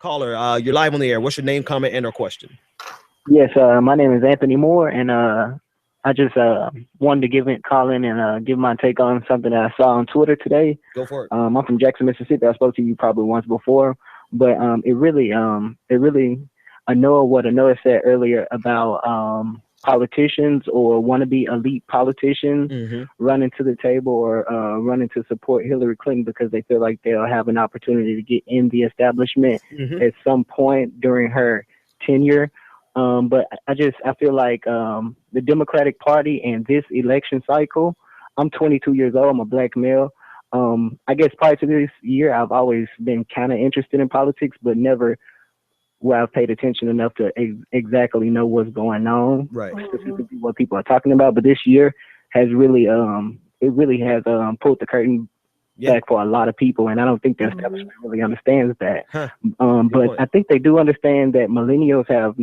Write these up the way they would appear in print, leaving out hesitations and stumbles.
Caller, you're live on the air. What's your name, comment, and or question? Yes, my name is Anthony Moore, and I just wanted to call in and give my take on something that I saw on Twitter today. Go for it. I'm from Jackson, Mississippi. I spoke to you probably once before, but I know what Anoa said earlier about politicians or wannabe elite politicians running to the table or running to support Hillary Clinton because they feel like they'll have an opportunity to get in the establishment at some point during her tenure. But I feel like the Democratic Party and this election cycle, I'm 22 years old. I'm a black male. I guess prior to this year, I've always been kind of interested in politics, but never where I've paid attention enough to exactly know what's going on, right? Specifically what people are talking about. But this year has really, it really has pulled the curtain back for a lot of people, and I don't think the establishment really understands that. But I think they do understand that millennials have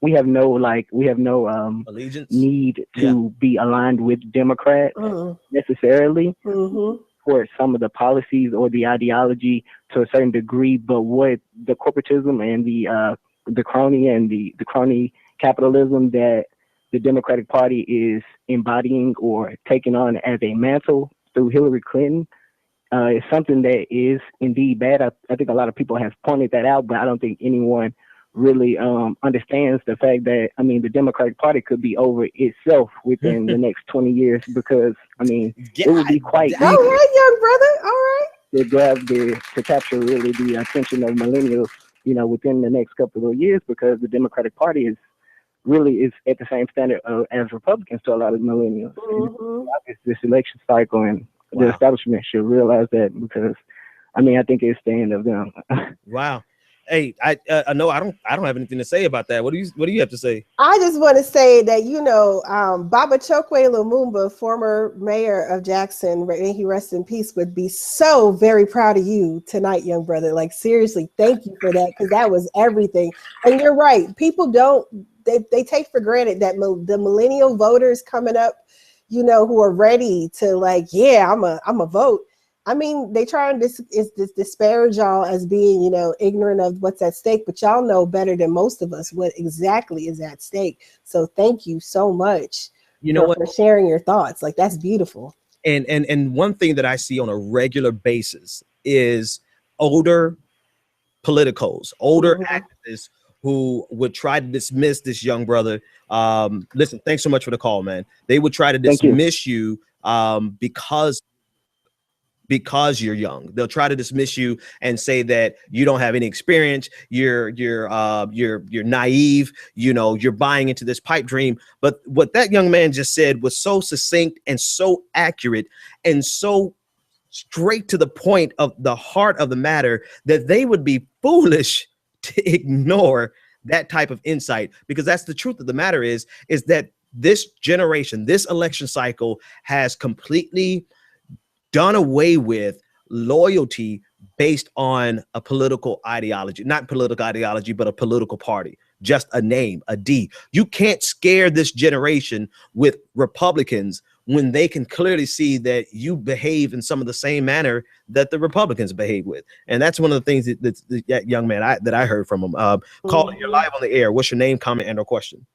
we have no allegiance need to be aligned with Democrats necessarily for some of the policies or the ideology to a certain degree, but what the corporatism and the crony capitalism that the Democratic Party is embodying or taking on as a mantle through Hillary Clinton is something that is indeed bad. I think a lot of people have pointed that out, but I don't think anyone really understands the fact that, the Democratic Party could be over itself within the next 20 years because, it would be quite easy. All right, young brother. All right. To capture really the attention of millennials, within the next couple of years because the Democratic Party is at the same standard as Republicans to a lot of millennials. It's this election cycle, and the establishment should realize that because, I think it's the end of them. Wow. Hey, I know I don't have anything to say about that. What do you have to say? I just want to say that Baba Chokwe Lumumba, former mayor of Jackson, may he rest in peace, would be so very proud of you tonight, young brother. Like seriously, thank you for that because that was everything. And you're right. People they take for granted that the millennial voters coming up, who are ready to I'm a vote. They try and disparage y'all as being, ignorant of what's at stake, but y'all know better than most of us what exactly is at stake. So thank you so much for sharing your thoughts. Like, that's beautiful. And one thing that I see on a regular basis is older politicos, older activists who would try to dismiss this young brother. Listen, thanks so much for the call, man. They would try to dismiss you because you're young. They'll try to dismiss you and say that you don't have any experience. You're naive. You're buying into this pipe dream. But what that young man just said was so succinct and so accurate and so straight to the point of the heart of the matter that they would be foolish to ignore that type of insight, because that's the truth of the matter is that this generation, this election cycle has completely done away with loyalty based on a political ideology, not political ideology, but a political party, just a name, a D. You can't scare this generation with Republicans when they can clearly see that you behave in some of the same manner that the Republicans behave with. And that's one of the things that young man that I heard from him. Caller, you're live on the air. What's your name, comment, and or question?